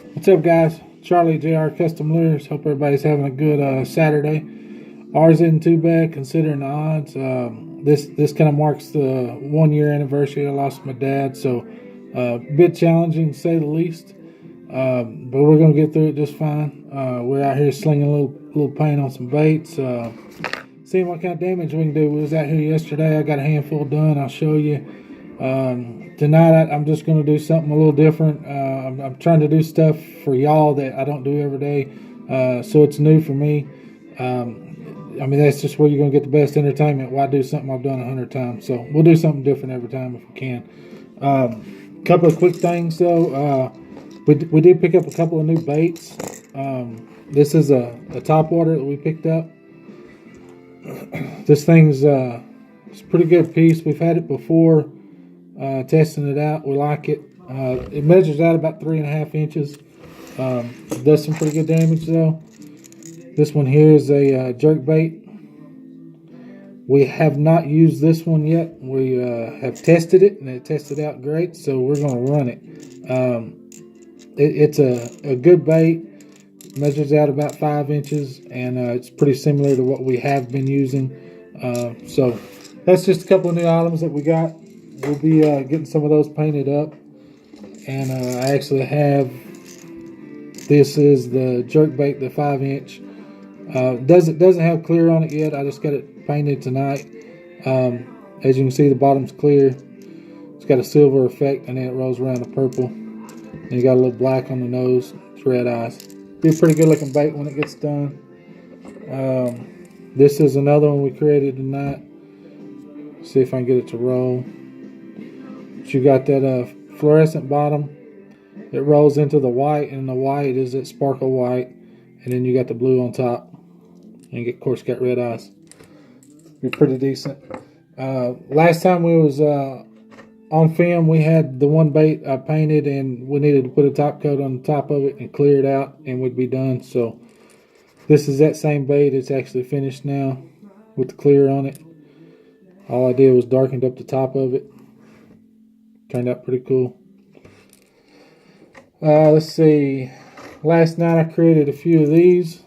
What's up, guys? Charlie JR Custom Lures. Hope everybody's having a good Saturday. Ours isn't too bad considering the odds. This kind of marks the 1 year anniversary. I lost my dad, so a bit challenging to say the least. But we're gonna get through it just fine. We're out here slinging a little paint on some baits, seeing what kind of damage we can do. We was out here yesterday. I got a handful done. I'll show you. Tonight I'm just going to do something a little different. I'm trying to do stuff for y'all that I don't do every day, so it's new for me. I mean, that's just where you're going to get the best entertainment. Why do something I've done 100 times? So we'll do something different every time if we can. Couple of quick things though. We did pick up a couple of new baits. This is a top water that we picked up. This thing's it's a pretty good piece. We've had it before. Testing it out, we like it. It measures out about 3.5 inches. Does some pretty good damage though. This one here is a jerk bait. We have not used this one yet. We have tested it and it tested out great, so we're going to run it. It's a good bait. Measures out about 5 inches, and it's pretty similar to what we have been using. So that's just a couple of new items that we got. We'll be getting some of those painted up, and I actually have, this is the jerk bait, the 5-inch. Doesn't have clear on it yet. I just got it painted tonight. As you can see, the bottom's clear. It's got a silver effect, and then it rolls around to purple. And you got a little black on the nose. It's red eyes. Be a pretty good looking bait when it gets done. This is another one we created tonight. See if I can get it to roll. You got that fluorescent bottom. It rolls into the white, and the white is that sparkle white, and then you got the blue on top, and of course got red eyes. Be pretty decent. Last time we was on film, we had the one bait I painted, and we needed to put a top coat on the top of it and clear it out, and we'd be done. So this is that same bait. It's actually finished now with the clear on it. All I did was darkened up the top of it. Turned out pretty cool. Let's see. Last night I created a few of these.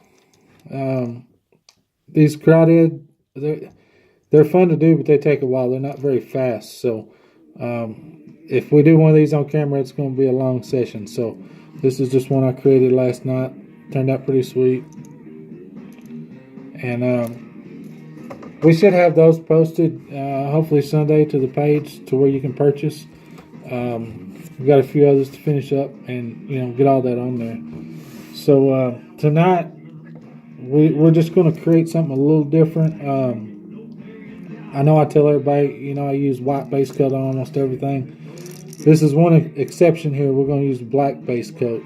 These crawdad, they're fun to do, but they take a while. They're not very fast. So if we do one of these on camera, it's going to be a long session. So this is just one I created last night. Turned out pretty sweet. And we should have those posted hopefully Sunday to the page to where you can purchase. We've got a few others to finish up and get all that on there. So tonight we're just going to create something a little different. I know I tell everybody I use white base coat on almost everything. This is one exception here. We're going to use black base coat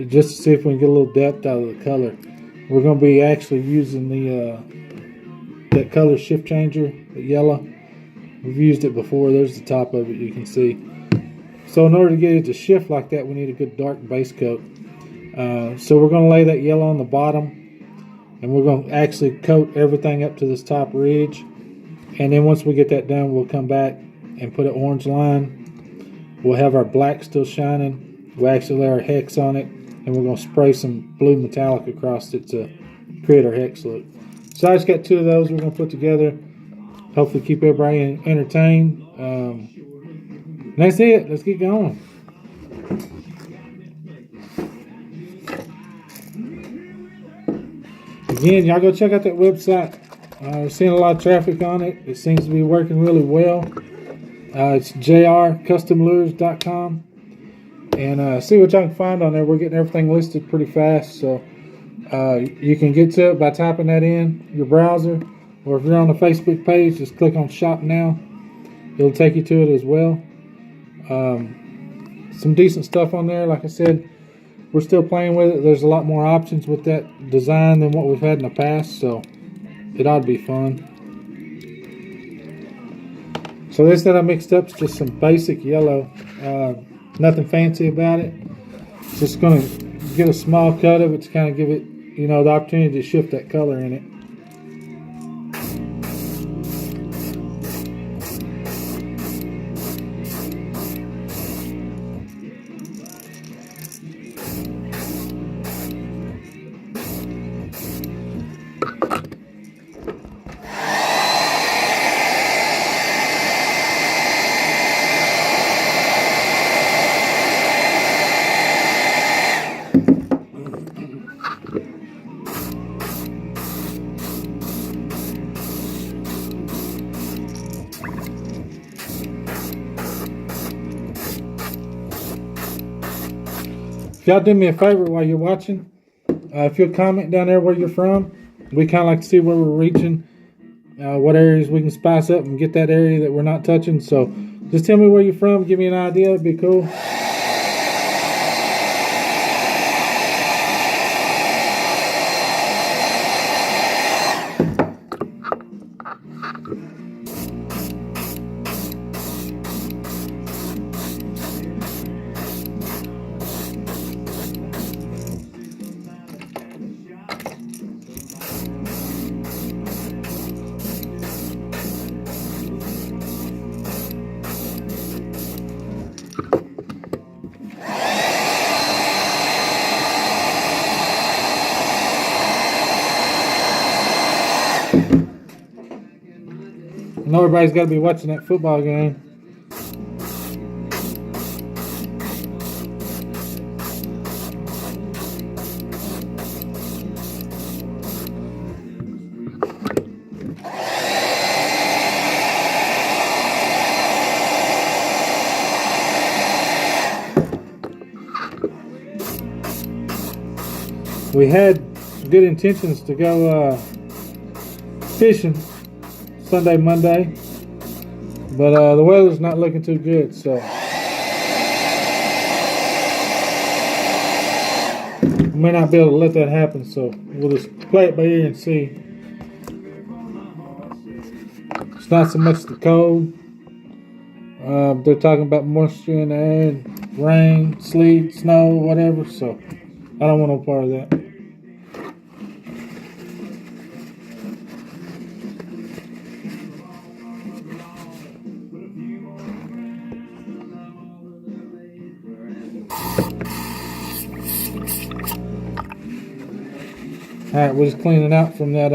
just to see if we can get a little depth out of the color. We're going to be actually using that color shift changer, the yellow. We've used it before. There's the top of it, you can see. So in order to get it to shift like that, we need a good dark base coat. So we're going to lay that yellow on the bottom, and we're going to actually coat everything up to this top ridge. And then once we get that done, we'll come back and put an orange line. We'll have our black still shining. We'll actually lay our hex on it, and we're going to spray some blue metallic across it to create our hex look. So I just got two of those we're going to put together. Hopefully keep everybody entertained. That's it. Let's get going. Again, y'all go check out that website. We're seeing a lot of traffic on it. It seems to be working really well. It's jrcustomlures.com. And see what y'all can find on there. We're getting everything listed pretty fast. So you can get to it by typing that in your browser. Or if you're on the Facebook page, just click on Shop Now. It'll take you to it as well. Some decent stuff on there. Like I said, we're still playing with it. There's a lot more options with that design than what we've had in the past, so it ought to be fun. So this that I mixed up is just some basic yellow. Nothing fancy about it. Just going to get a small cut of it to kind of give it, the opportunity to shift that color in it. If y'all do me a favor while you're watching, if you'll comment down there where you're from, we kind of like to see where we're reaching, what areas we can spice up and get that area that we're not touching. So just tell me where you're from, give me an idea, it'd be cool. I know everybody's got to be watching that football game. We had good intentions to go fishing Sunday, Monday, but the weather's not looking too good, so we may not be able to let that happen, so we'll just play it by ear and see. It's not so much the cold. They're talking about moisture in the air, and rain, sleet, snow, whatever, so I don't want no part of that. Alright, we're just cleaning out from that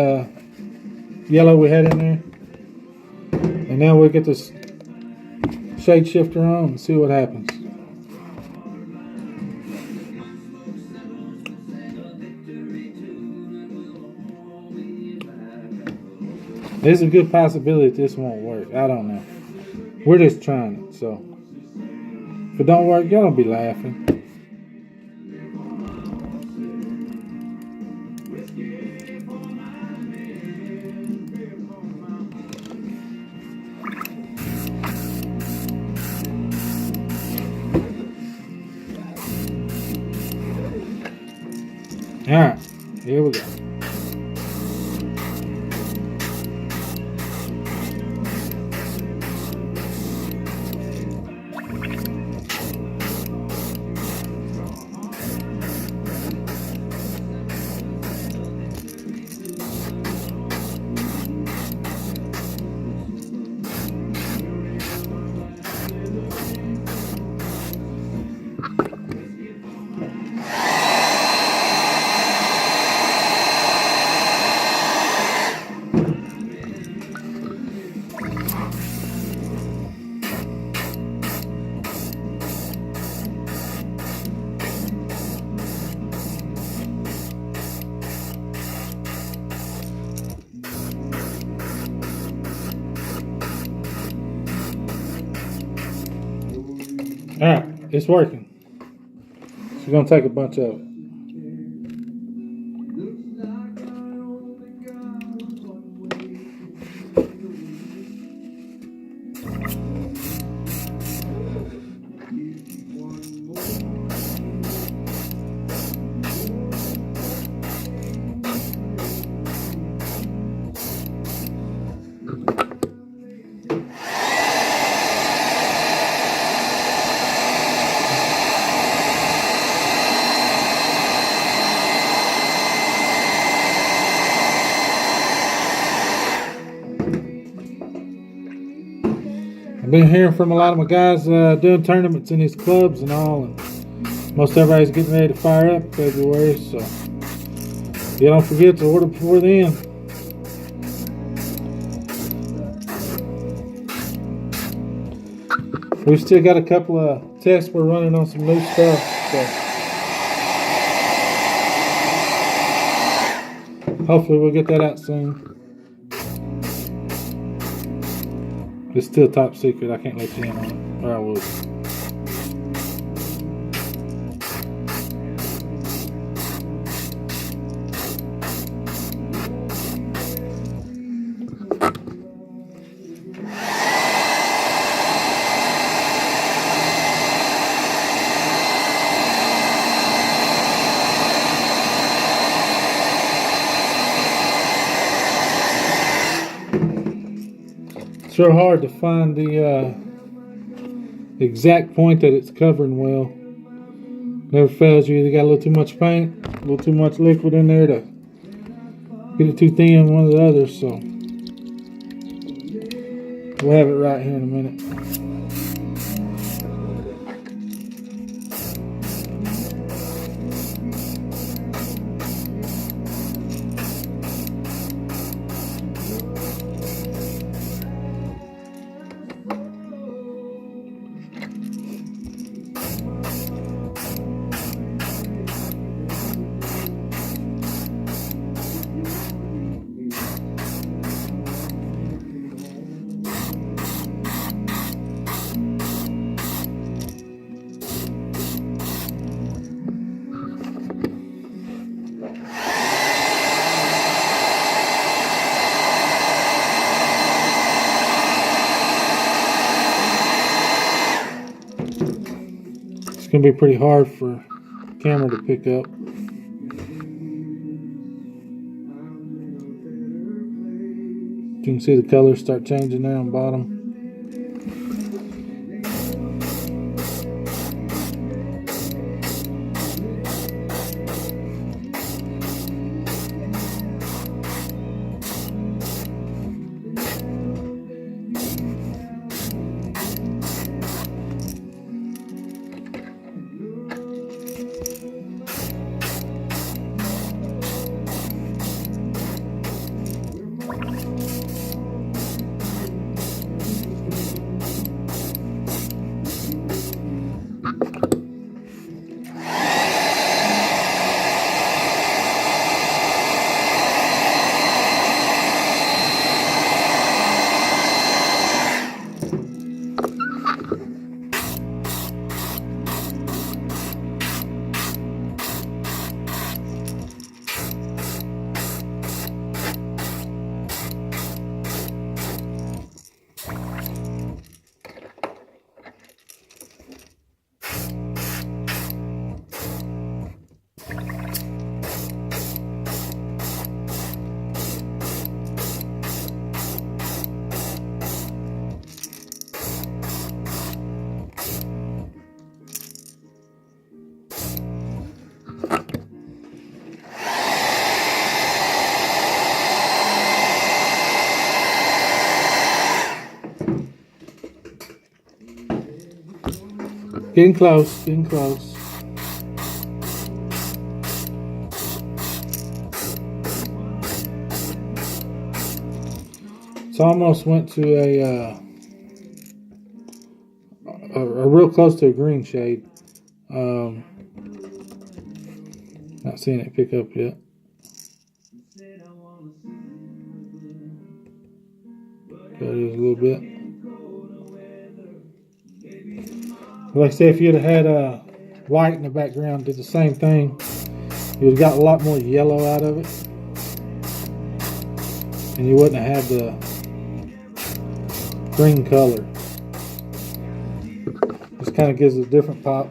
yellow we had in there. And now we'll get this shade shifter on and see what happens. There's a good possibility this won't work. I don't know. We're just trying it, so if it don't work, y'all don't be laughing. Alright, here we go. Alright, it's working. She's going to take a bunch of it. I've been hearing from a lot of my guys doing tournaments in these clubs and all, and most everybody's getting ready to fire up February, so You don't forget to order before then. We've still got a couple of tests we're running on some new stuff. So hopefully we'll get that out soon. It's still top secret. I can't let you in on it, or I would. It's real hard to find the exact point that it's covering well. Never fails you. Either got a little too much paint, a little too much liquid in there to get it too thin, one or the other. So we'll have it right here in a minute. It's going to be pretty hard for the camera to pick up. You can see the colors start changing there on the bottom. Getting close, getting close. It's almost went to a real close to a green shade. Not seeing it pick up yet. Got it a little bit. Like I said, if you'd have had white in the background, did the same thing, you'd have got a lot more yellow out of it, and you wouldn't have had the green color. Just kind of gives it a different pop.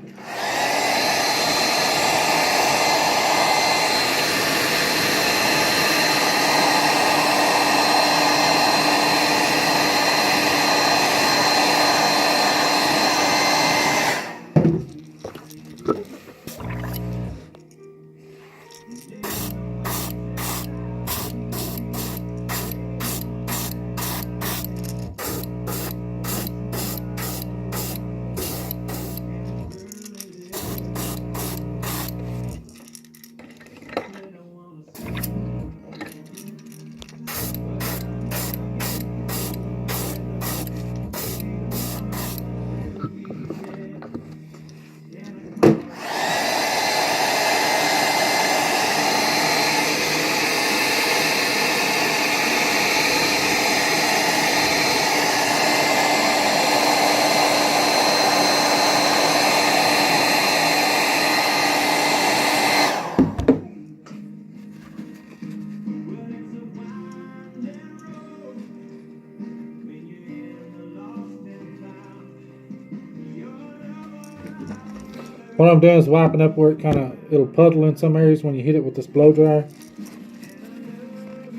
What I'm doing is wiping up where it'll puddle in some areas when you hit it with this blow dryer.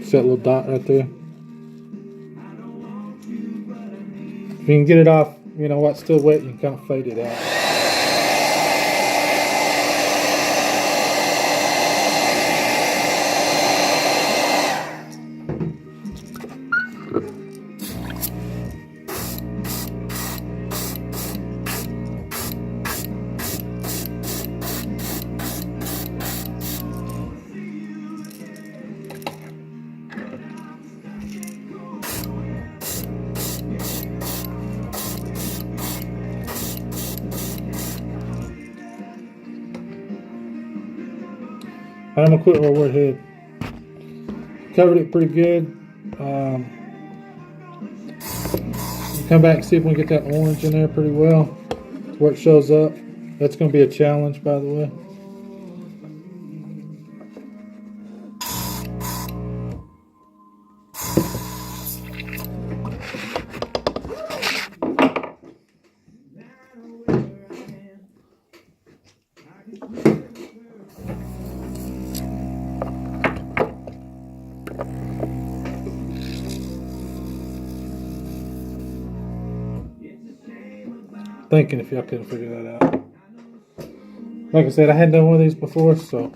See that little dot right there? If you can get it off, you know, while it's still wet, you can kind of fade it out. I'm gonna quit while we're ahead. Covered it pretty good. Come back and see if we can get that orange in there pretty well, where it shows up. That's gonna be a challenge, by the way. Thinking if y'all couldn't figure that out. Like I said, I hadn't done one of these before, so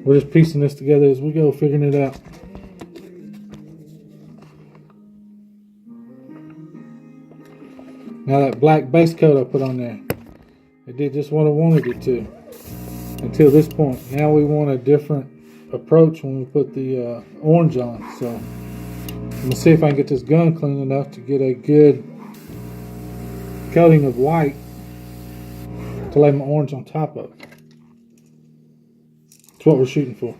we're just piecing this together as we go, figuring it out. Now that black base coat I put on there, it did just what I wanted it to until this point. Now we want a different approach when we put the orange on. So I'm gonna see if I can get this gun clean enough to get a good coating of white to lay my orange on top of. That's what we're shooting for.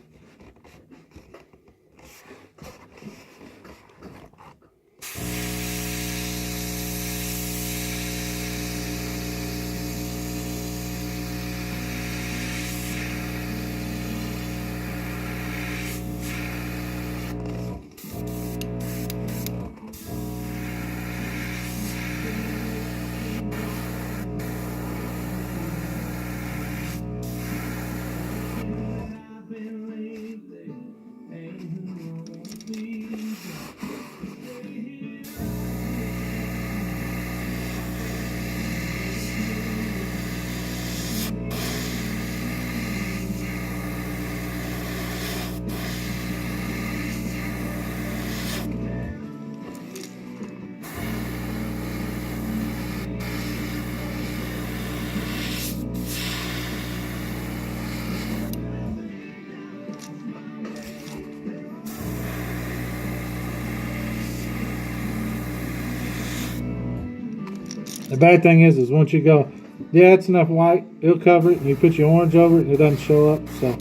The bad thing is once you go, yeah, it's enough white, it'll cover it, and you put your orange over it, and it doesn't show up. So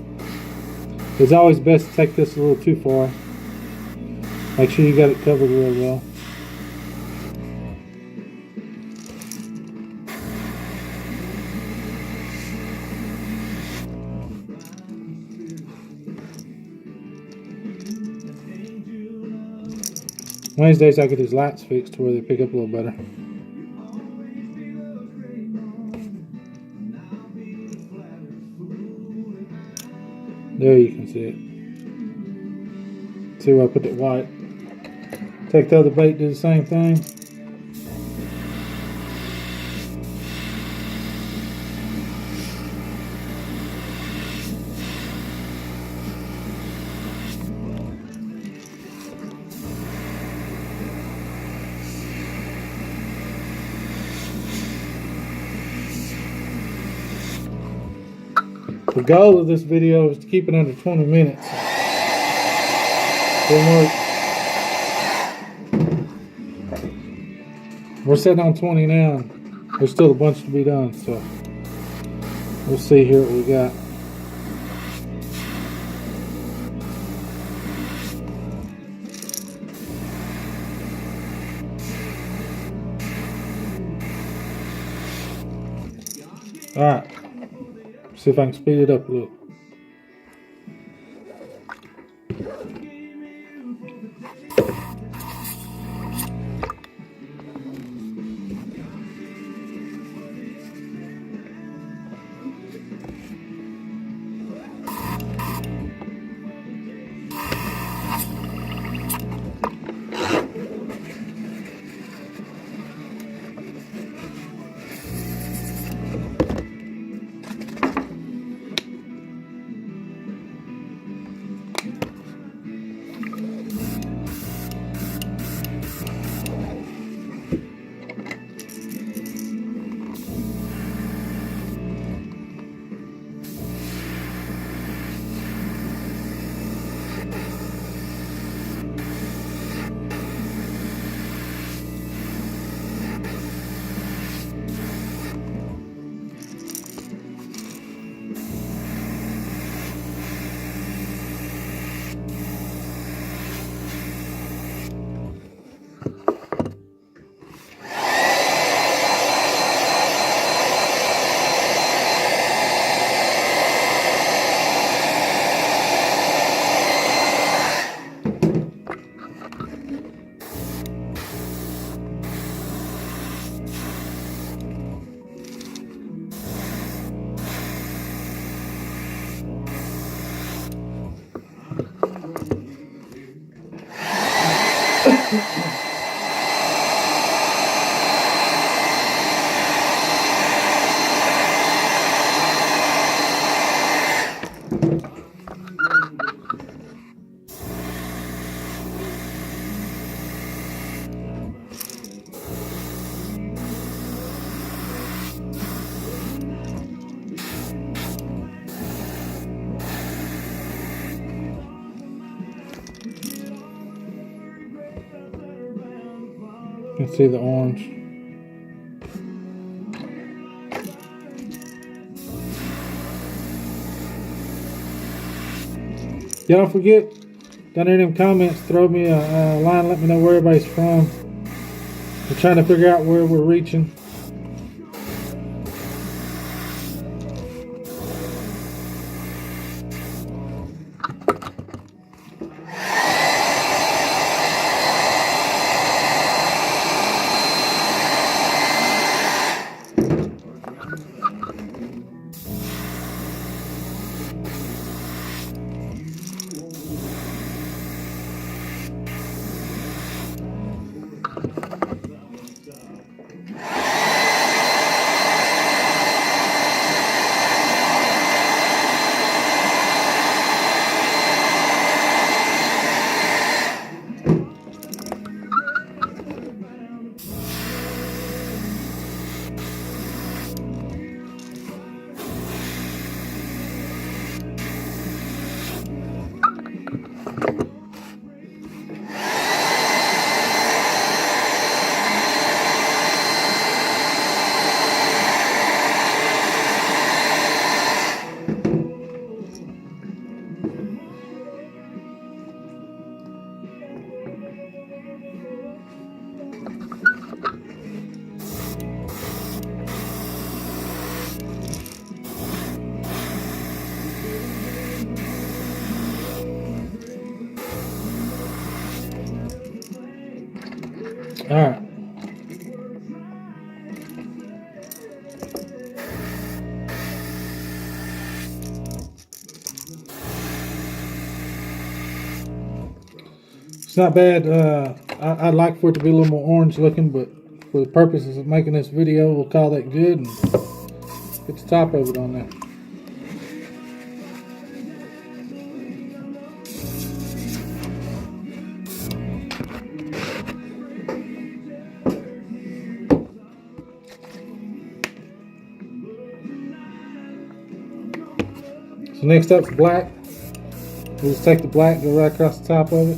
it's always best to take this a little too far. Make sure you got it covered real well. Wednesdays I get these lights fixed to where they pick up a little better. There you can see it. See where I put that white. Take the other bait, do the same thing. The goal of this video is to keep it under 20 minutes. We're sitting on 20 now, and there's still a bunch to be done, so we'll see here what we got. Alright. See if I can speed it up a little. You can see the orange. Y'all don't forget, down there in them comments, throw me a line, let me know where everybody's from. We're trying to figure out where we're reaching. All right. It's not bad. I'd like for it to be a little more orange looking, but for the purposes of making this video, we'll call that good and get the top of it on there. So next up is black. We'll just take the black, go right across the top of it.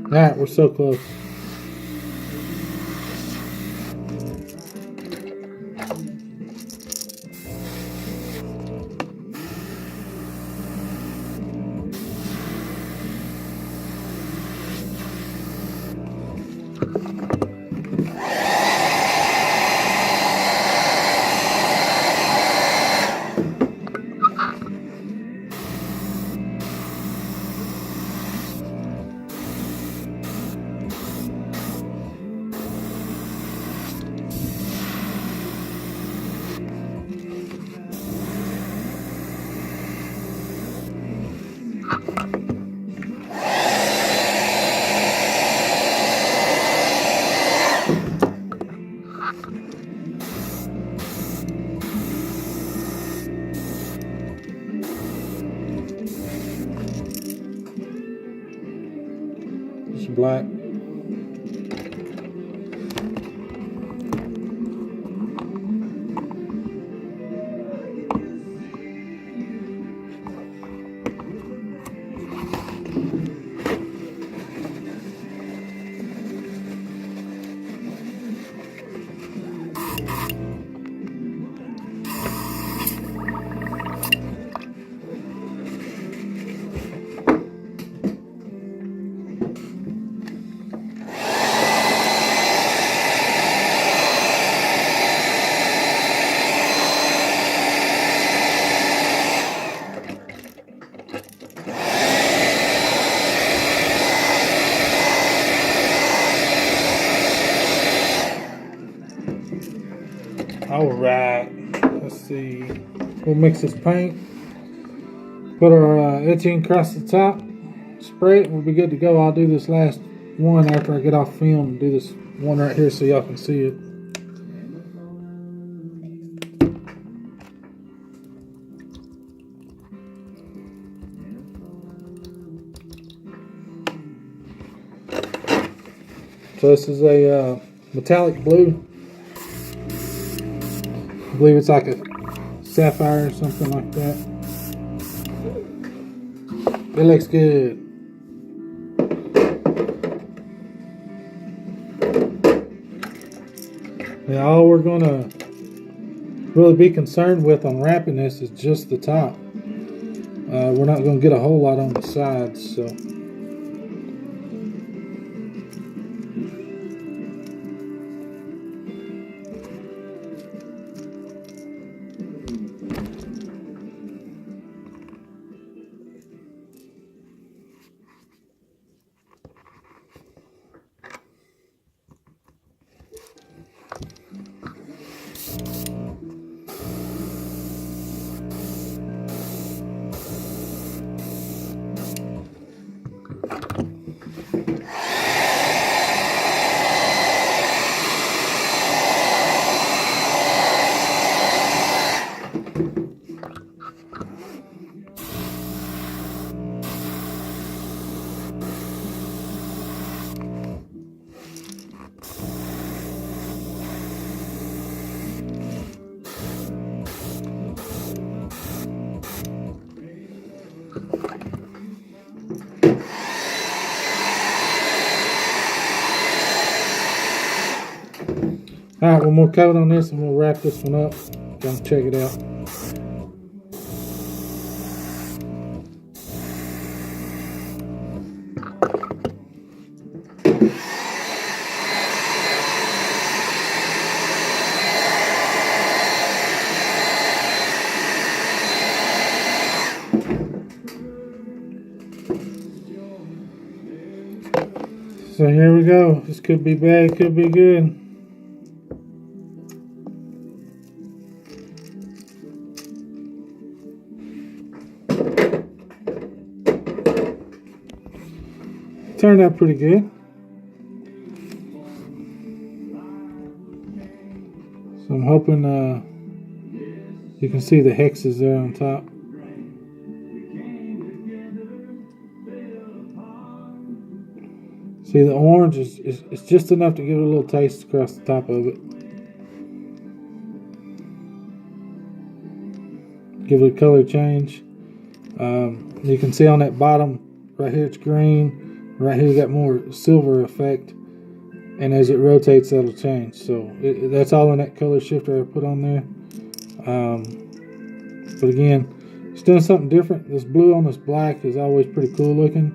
Alright, we're so close. Alright, let's see. We'll mix this paint. Put our etching across the top. Spray it, we'll be good to go. I'll do this last one after I get off film and do this one right here so y'all can see it. So this is a metallic blue. I believe it's like a sapphire or something like that. It looks good. Now all we're gonna really be concerned with on wrapping this is just the top. We're not gonna get a whole lot on the sides, so. Alright, one more coat on this and we'll wrap this one up. Come check it out. So here we go. This could be bad, could be good. Turned out pretty good. So I'm hoping you can see the hexes there on top. See, the orange is just enough to give it a little taste across the top of it. Give it a color change. You can see on that bottom right here it's green. Right here you got more silver effect, and as it rotates that'll change. So that's all in that color shifter I put on there. But again, it's doing something different. This blue on this black is always pretty cool looking.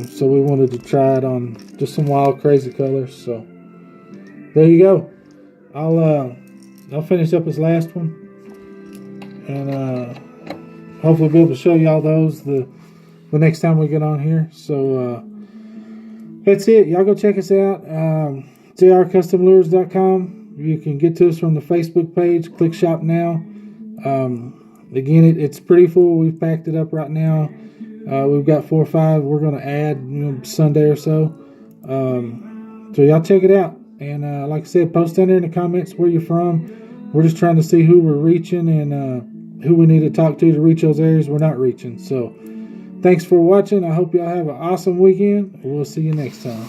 So we wanted to try it on just some wild crazy colors. So there you go. I'll finish up this last one and hopefully be able to show y'all those the next time we get on here. So that's it. Y'all go check us out. jrcustomlures.com. You can get to us from the Facebook page. Click shop now. Again, it's pretty full. We've packed it up right now. We've got 4 or 5 we're going to add Sunday or so. So y'all check it out. And like I said, post down there in the comments where you're from. We're just trying to see who we're reaching and who we need to talk to reach those areas we're not reaching. So thanks for watching. I hope y'all have an awesome weekend. We'll see you next time.